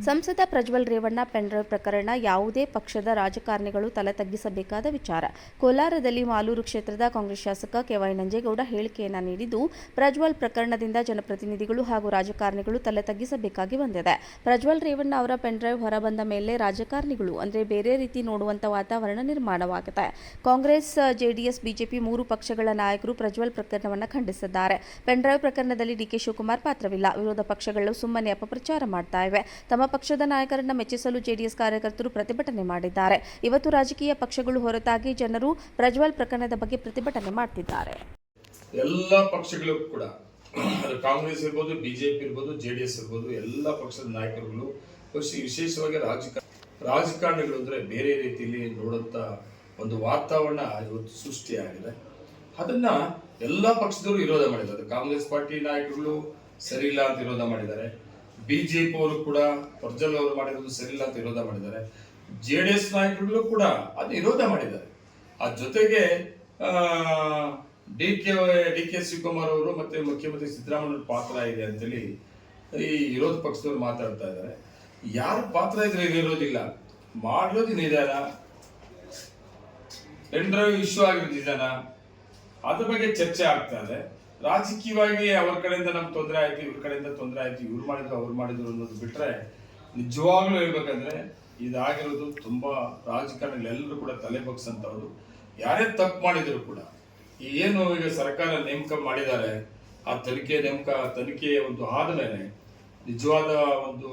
ಸಂಸದ ಪ್ರಜ್ವಲ್ ರೇವಣ್ಣ ಪೆನ್ಡ್ರೈವ್ ಪ್ರಕರಣ ಯಾವುದೇ ಪಕ್ಷದ ರಾಜಕಾರಣಿಗಳು ತಲೆ ತಗ್ಗಿಸಬೇಕಾದ ವಿಚಾರ. ಕೋಲಾರದಲ್ಲಿ ಮಾಲೂರು ಕ್ಷೇತ್ರದ ಕಾಂಗ್ರೆಸ್ ಶಾಸಕ ಕೆ.ವೈ. ನಂಜೇಗೌಡ ಹೇಳಿಕೆಯನ್ನು ನೀಡಿದ್ದು, ಪ್ರಜ್ವಲ್ ಪ್ರಕರಣದಿಂದ ಜನಪ್ರತಿನಿಧಿಗಳು ಹಾಗೂ ರಾಜಕಾರಣಿಗಳು ತಲೆ ತಗ್ಗಿಸಬೇಕಾಗಿ ಬಂದಿದೆ. ಪ್ರಜ್ವಲ್ ರೇವಣ್ಣ ಅವರ ಪೆನ್ಡ್ರೈವ್ ಹೊರಬಂದ ಮೇಲೆ ರಾಜಕಾರಣಿಗಳು ಅಂದರೆ ಬೇರೆ ರೀತಿ ನೋಡುವಂತ ವಾತಾವರಣ ನಿರ್ಮಾಣವಾಗಿದೆ. ಕಾಂಗ್ರೆಸ್, ಜೆಡಿಎಸ್, ಬಿಜೆಪಿ ಮೂರು ಪಕ್ಷಗಳ ನಾಯಕರು ಪ್ರಜ್ವಲ್ ಪ್ರಕರಣವನ್ನು ಖಂಡಿಸಿದ್ದಾರೆ. ಪೆನ್ಡ್ರೈವ್ ಪ್ರಕರಣದಲ್ಲಿ ಡಿಕೆ ಶಿವಕುಮಾರ್ ಪಾತ್ರವಿಲ್ಲ. ವಿರೋಧ ಪಕ್ಷಗಳು ಸುಮ್ಮನೆ ಅಪಪ್ರಚಾರ ಮಾಡ್ತಾ ಇವೆ. ತಮ್ಮ ಪಕ್ಷದ ನಾಯಕರನ್ನ ಮೆಚ್ಚಿಸಲು ಜೆಡಿಎಸ್ ಕಾರ್ಯಕರ್ತರು ಪ್ರತಿಭಟನೆ ಮಾಡಿದ್ದಾರೆ. ಇವತ್ತು ರಾಜಕೀಯ ಪಕ್ಷಗಳು ಹೊರತಾಗಿ ಜನರು ಪ್ರಜ್ವಲ್ ಪ್ರಕರಣದ ಬಗ್ಗೆ ಪ್ರತಿಭಟನೆ ಮಾಡ್ತಿದ್ದಾರೆ. ಎಲ್ಲ ಪಕ್ಷಗಳು ಕೂಡ ಕಾಂಗ್ರೆಸ್ ಇರ್ಬೋದು, ಬಿಜೆಪಿ ಇರ್ಬೋದು, ಜೆಡಿಎಸ್ ಇರ್ಬೋದು, ಎಲ್ಲ ಪಕ್ಷದ ನಾಯಕರುಗಳು ವಿಶೇಷವಾಗಿ ರಾಜಕಾರಣಿಗಳು ಅಂದ್ರೆ ಬೇರೆ ರೀತಿಯಲ್ಲಿ ನೋಡುವಂತ ಒಂದು ವಾತಾವರಣ ಇವತ್ತು ಸೃಷ್ಟಿಯಾಗಿದೆ. ಅದನ್ನ ಎಲ್ಲ ಪಕ್ಷದವರು ವಿರೋಧ ಮಾಡಿದ್ದಾರೆ. ಕಾಂಗ್ರೆಸ್ ಪಾರ್ಟಿ ನಾಯಕರುಗಳು ಸರಿ ಇಲ್ಲ ಅಂತ ವಿರೋಧ ಮಾಡಿದ್ದಾರೆ. ಬಿಜೆಪಿ ಅವರು ಕೂಡ ಪ್ರಜ್ವಲ್ ಅವರು ಮಾಡಿರೋದು ಸರಿ ಇಲ್ಲ ಅಂತ ವಿರೋಧ ಮಾಡಿದ್ದಾರೆ. ಜೆಡಿಎಸ್ ನಾಯಕರುಗಳು ಕೂಡ ಅದು ವಿರೋಧ ಮಾಡಿದ್ದಾರೆ. ಆ ಜೊತೆಗೆ ಡಿ ಕೆ ಶಿವಕುಮಾರ್ ಅವರು ಮತ್ತೆ ಮುಖ್ಯಮಂತ್ರಿ ಸಿದ್ದರಾಮಯ್ಯ ಪಾತ್ರ ಇದೆ ಅಂತೇಳಿ ಈ ವಿರೋಧ ಪಕ್ಷದವರು ಮಾತಾಡ್ತಾ ಇದ್ದಾರೆ. ಯಾರ ಪಾತ್ರ ಇದ್ರೆ ಇರೋದಿಲ್ಲ, ಮಾಡಿರೋದು ನಿಧಾನ, ಪೆನ್ಡ್ರೈವ್ ಇಶ್ಯೂ ಆಗಿರೋದು ನಿಧಾನ, ಅದ್ರ ಬಗ್ಗೆ ಚರ್ಚೆ ಆಗ್ತಾ ಇದೆ. ರಾಜಕೀಯವಾಗಿ ಅವ್ರ ಕಡೆಯಿಂದ ನಮ್ಗೆ ತೊಂದರೆ ಆಯ್ತು, ಇವ್ರ ಕಡೆಯಿಂದ ತೊಂದರೆ ಆಯ್ತು, ಇವ್ರು ಮಾಡಿದ್ರು ಅವ್ರು ಮಾಡಿದ್ರು ಅನ್ನೋದು ಬಿಟ್ರೆ ನಿಜವಾಗ್ಲೂ ಹೇಳ್ಬೇಕಂದ್ರೆ ಇದಾಗಿರೋದು ತುಂಬಾ ರಾಜಕಾರಣಿಗಳೆಲ್ಲರೂ ಕೂಡ ತಲೆ ಬಗ್ಸಂತವ್ರು. ಯಾರೇ ತಪ್ಪು ಮಾಡಿದ್ರು ಕೂಡ ಏನು ಈಗ ಸರ್ಕಾರ ನೇಮಕ ಮಾಡಿದ್ದಾರೆ, ಆ ತನಿಖೆ ಒಂದು ಆದ್ಮೇಲೆ ನಿಜವಾದ ಒಂದು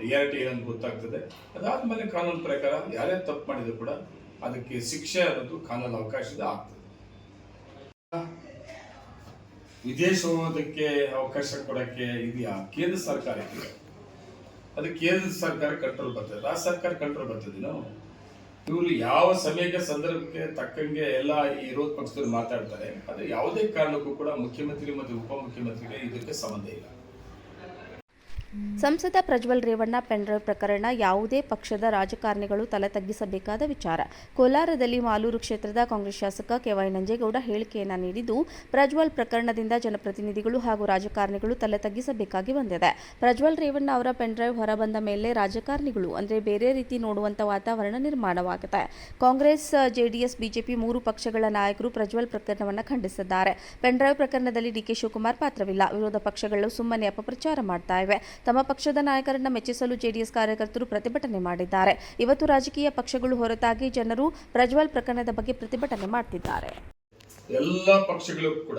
ರಿಯಾಲಿಟಿ ಏನಂತ ಗೊತ್ತಾಗ್ತದೆ. ಅದಾದ್ಮೇಲೆ ಕಾನೂನು ಪ್ರಕಾರ ಯಾರೇ ತಪ್ಪು ಮಾಡಿದ್ರು ಕೂಡ ಅದಕ್ಕೆ ಶಿಕ್ಷೆ ಅನ್ನೋದು ಕಾನೂನು ಅವಕಾಶದ ಆಗ್ತದೆ. ವಿದೇಶ ಹೋಗೋದಕ್ಕೆ ಅವಕಾಶ ಕೊಡಕ್ಕೆ ಇದೆಯಾ ಕೇಂದ್ರ ಸರ್ಕಾರಕ್ಕೆ? ಅದು ಕೇಂದ್ರ ಸರ್ಕಾರ ಕಂಟ್ರೋಲ್ ಬರ್ತದೆ, ರಾಜ್ಯ ಸರ್ಕಾರ ಕಂಟ್ರೋಲ್ ಬರ್ತದೆ. ಇವರು ಯಾವ ಸಮಯಕ್ಕೆ ಸಂದರ್ಭಕ್ಕೆ ತಕ್ಕಂಗೆ ಎಲ್ಲ ಈ ವಿರೋಧ ಪಕ್ಷದವರು ಮಾತಾಡ್ತಾರೆ. ಅದು ಯಾವುದೇ ಕಾರಣಕ್ಕೂ ಕೂಡ ಮುಖ್ಯಮಂತ್ರಿ ಮತ್ತು ಉಪಮುಖ್ಯಮಂತ್ರಿಗೆ ಇದಕ್ಕೆ ಸಂಬಂಧ ಇಲ್ಲ. ಸಂಸದ ಪ್ರಜ್ವಲ್ ರೇವಣ್ಣ ಪೆನ್ಡ್ರೈವ್ ಪ್ರಕರಣ ಯಾವುದೇ ಪಕ್ಷದ ರಾಜಕಾರಣಿಗಳು ತಲೆ ತಗ್ಗಿಸಬೇಕಾದ ವಿಚಾರ. ಕೋಲಾರದಲ್ಲಿ ಮಾಲೂರು ಕ್ಷೇತ್ರದ ಕಾಂಗ್ರೆಸ್ ಶಾಸಕ ಕೆ.ವೈ. ನಂಜೇಗೌಡ ಹೇಳಿಕೆಯನ್ನು ನೀಡಿದ್ದು, ಪ್ರಜ್ವಲ್ ಪ್ರಕರಣದಿಂದ ಜನಪ್ರತಿನಿಧಿಗಳು ಹಾಗೂ ರಾಜಕಾರಣಿಗಳು ತಲೆ ತಗ್ಗಿಸಬೇಕಾಗಿ ಬಂದಿದೆ. ಪ್ರಜ್ವಲ್ ರೇವಣ್ಣ ಅವರ ಪೆನ್ಡ್ರೈವ್ ಹೊರಬಂದ ಮೇಲೆ ರಾಜಕಾರಣಿಗಳು ಅಂದರೆ ಬೇರೆ ರೀತಿ ನೋಡುವಂತ ವಾತಾವರಣ ನಿರ್ಮಾಣವಾಗಿದೆ. ಕಾಂಗ್ರೆಸ್, ಜೆಡಿಎಸ್, ಬಿಜೆಪಿ ಮೂರು ಪಕ್ಷಗಳ ನಾಯಕರು ಪ್ರಜ್ವಲ್ ಪ್ರಕರಣವನ್ನು ಖಂಡಿಸಿದ್ದಾರೆ. ಪೆನ್ಡ್ರೈವ್ ಪ್ರಕರಣದಲ್ಲಿ ಡಿಕೆ ಶಿವಕುಮಾರ್ ಪಾತ್ರವಿಲ್ಲ. ವಿರೋಧ ಪಕ್ಷಗಳು ಸುಮ್ಮನೆ ಅಪಪ್ರಚಾರ ಮಾಡ್ತಾ ಇವೆ. ತಮ್ಮ ಪಕ್ಷದ ನಾಯಕರನ್ನ ಮೆಚ್ಚಿಸಲು ಜೆಡಿಎಸ್ ಕಾರ್ಯಕರ್ತರು ಪ್ರತಿಭಟನೆ ಮಾಡಿದ್ದಾರೆ. ಇವತ್ತು ರಾಜಕೀಯ ಪಕ್ಷಗಳು ಹೊರತಾಗಿ ಜನರು ಪ್ರಜ್ವಲ್ ಪ್ರಕರಣದ ಬಗ್ಗೆ ಪ್ರತಿಭಟನೆ ಮಾಡ್ತಿದ್ದಾರೆ. ಎಲ್ಲ ಪಕ್ಷಗಳು ಕೂಡ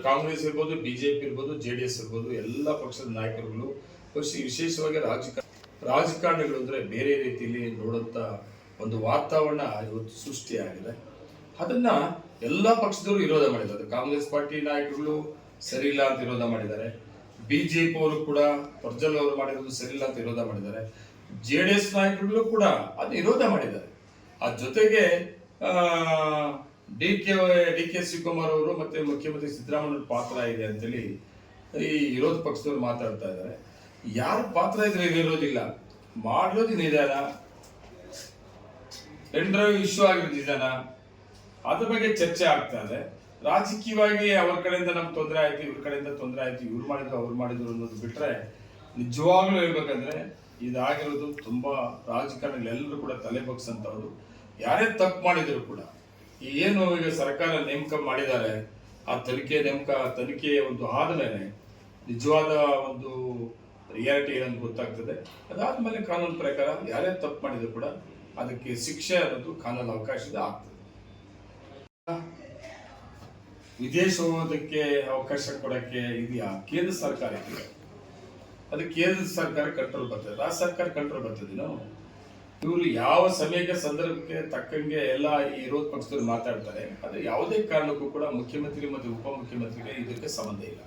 ಕಾಂಗ್ರೆಸ್ ಇರ್ಬೋದು, ಬಿಜೆಪಿ ಇರ್ಬೋದು, ಜೆಡಿಎಸ್ ಇರ್ಬೋದು, ಎಲ್ಲ ಪಕ್ಷದ ನಾಯಕರುಗಳು ವಿಶೇಷವಾಗಿ ರಾಜಕಾರಣಿಗಳು ಅಂದ್ರೆ ಬೇರೆ ರೀತಿಯಲ್ಲಿ ನೋಡುವಂತ ಒಂದು ವಾತಾವರಣ ಇವತ್ತು ಸೃಷ್ಟಿಯಾಗಿದೆ. ಅದನ್ನ ಎಲ್ಲ ಪಕ್ಷದವರು ವಿರೋಧ ಮಾಡಿದ್ದಾರೆ. ಕಾಂಗ್ರೆಸ್ ಪಾರ್ಟಿ ನಾಯಕರುಗಳು ಸರಿ ಇಲ್ಲ ಅಂತ ವಿರೋಧ ಮಾಡಿದ್ದಾರೆ. ಬಿಜೆಪಿ ಅವರು ಕೂಡ ಪ್ರಜ್ವಲ್ ಅವರು ಮಾಡಿರೋದು ಸರಿ ಇಲ್ಲ ಅಂತ ವಿರೋಧ ಮಾಡಿದ್ದಾರೆ. ಜೆಡಿಎಸ್ ನಾಯಕರುಗಳು ಕೂಡ ಅದು ವಿರೋಧ ಮಾಡಿದ್ದಾರೆ. ಆ ಜೊತೆಗೆ ಡಿ ಕೆ ಶಿವಕುಮಾರ್ ಅವರು ಮತ್ತೆ ಮುಖ್ಯಮಂತ್ರಿ ಸಿದ್ದರಾಮಯ್ಯ ಪಾತ್ರ ಇದೆ ಅಂತೇಳಿ ಈ ವಿರೋಧ ಪಕ್ಷದವರು ಮಾತಾಡ್ತಾ ಇದ್ದಾರೆ. ಯಾರ ಪಾತ್ರ ಇದ್ರೆ ಇರೋದಿಲ್ಲ, ಮಾಡಿರೋದು ನಿಧಾನ, ಪೆನ್ಡ್ರೈವ್ ಇಶ್ಯೂ ಆಗಿರೋದು ನಿಧಾನ, ಅದ್ರ ಬಗ್ಗೆ ಚರ್ಚೆ ಆಗ್ತಾ ಇದೆ. ರಾಜಕೀಯವಾಗಿ ಅವ್ರ ಕಡೆಯಿಂದ ನಮ್ಗೆ ತೊಂದರೆ ಆಯ್ತು, ಇವ್ರ ಕಡೆಯಿಂದ ತೊಂದರೆ ಆಯ್ತು, ಇವ್ರು ಮಾಡಿದ್ರು ಅವ್ರು ಮಾಡಿದ್ರು ಅನ್ನೋದು ಬಿಟ್ರೆ ನಿಜವಾಗ್ಲೂ ಹೇಳ್ಬೇಕಂದ್ರೆ ಇದಾಗಿರೋದು ತುಂಬಾ ರಾಜಕಾರಣಿಗಳೆಲ್ಲರೂ ಕೂಡ ತಲೆ ಬಗ್ಸಂತವ್ರು. ಯಾರೇ ತಪ್ಪು ಮಾಡಿದ್ರು ಕೂಡ ಏನು ಈಗ ಸರ್ಕಾರ ನೇಮಕ ಮಾಡಿದ್ದಾರೆ, ಆ ತನಿಖೆ ಒಂದು ಆದ್ಮೇಲೆ ನಿಜವಾದ ಒಂದು ರಿಯಾಲಿಟಿ ಏನಂತ ಗೊತ್ತಾಗ್ತದೆ. ಅದಾದ್ಮೇಲೆ ಕಾನೂನು ಪ್ರಕಾರ ಯಾರೇ ತಪ್ಪು ಮಾಡಿದ್ರು ಕೂಡ ಅದಕ್ಕೆ ಶಿಕ್ಷೆ ಅನ್ನೋದು ಕಾನೂನು ಅವಕಾಶದ ಆಗ್ತದೆ. ವಿದೇಶ ಹೋಗೋದಕ್ಕೆ ಅವಕಾಶ ಕೊಡಕ್ಕೆ ಇದೆಯಾ ಕೇಂದ್ರ ಸರ್ಕಾರಕ್ಕೆ? ಅದು ಕೇಂದ್ರ ಸರ್ಕಾರ ಕಂಟ್ರೋಲ್ ಬರ್ತದೆ, ರಾಜ್ಯ ಸರ್ಕಾರ ಕಂಟ್ರೋಲ್ ಬರ್ತದೆ. ಇವರು ಯಾವ ಸಮಯಕ್ಕೆ ಸಂದರ್ಭಕ್ಕೆ ತಕ್ಕಂಗೆ ಎಲ್ಲ ಈ ವಿರೋಧ ಪಕ್ಷದವರು ಮಾತಾಡ್ತಾರೆ. ಅದು ಯಾವುದೇ ಕಾರಣಕ್ಕೂ ಕೂಡ ಮುಖ್ಯಮಂತ್ರಿ ಮತ್ತು ಉಪಮುಖ್ಯಮಂತ್ರಿಗೆ ಇದಕ್ಕೆ ಸಂಬಂಧ ಇಲ್ಲ.